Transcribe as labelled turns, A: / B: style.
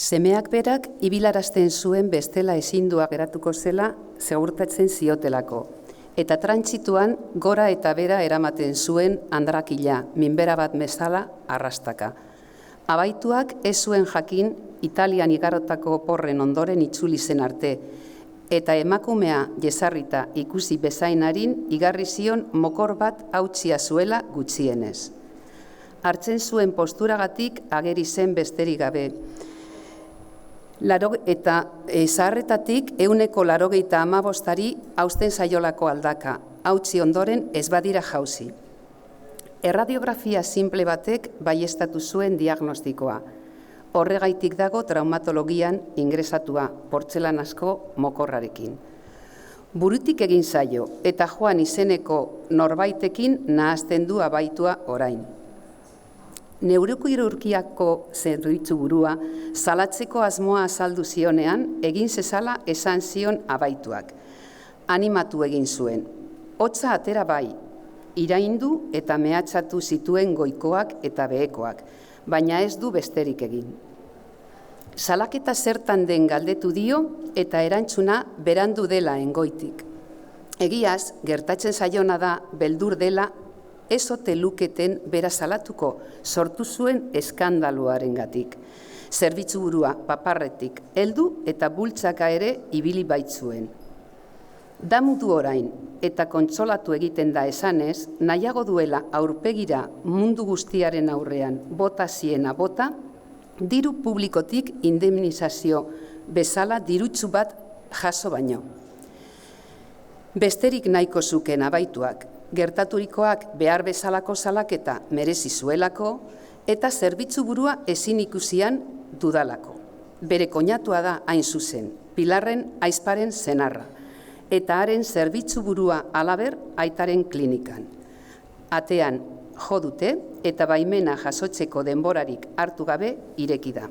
A: Semeak berak ibilarazten zuen bestela ezindua geratuko zela segurtatzen ziotelako, eta trantsituan gora eta bera eramaten zuen andrakila, minbera bat bezala arrastaka. Abaituak ez zuen jakin Italian igarotako porren ondoren itzuli zen arte, eta emakumea jesarrita ikusi bezainarin igarri zion mokor bat hautsia zuela gutxienez. Hartzen zuen posturagatik ageri zen besterik gabe, eta zaharretatik 185 hausten zaiolako aldaka, hautsi ondoren ez badira jauzi. Erradiografia simple batek baieztatu zuen diagnostikoa. Horregaitik dago traumatologian ingresatua, portzelanazko mokorrarekin. Burutik egin zaio eta Joan izeneko norbaitekin nahazten du abaitua orain. Neurokirurgiako zerbitzu burua salatzeko asmoa azaldu zionean, egin zezala esan zion abaituak. Animatu egin zuen. Hotza atera bai, iraindu eta mehatxatu zituen goikoak eta behekoak, baina ez du besterik egin. Salaketa zertan den galdetu dio eta erantzuna berandu dela engoitik. Egiaz, gertatzen zaiona da beldur dela ez ote luketen bera salatuko sortu zuen eskandaluarengatik. Zerbitzuburua paparretik heldu eta bultzaka ere ibili baitzuen. Damutu orain eta kontsolatu egiten da esanez, nahiago duela aurpegira mundu guztiaren aurrean bota ziena bota, diru publikotik indemnizazio bezala dirutsu bat jaso baino. Besterik nahiko zuken abaituak, gertaturikoak behar bezalako salaketa merezi zuelako eta zerbitzu burua ezin ikusian dudalako. Bere koinatua da hain zuzen, Pilarren aizparen senarra, eta haren zerbitzu burua halaber aitaren klinikan. Atean jo dute eta baimena jasotzeko denborarik hartu gabe ireki da.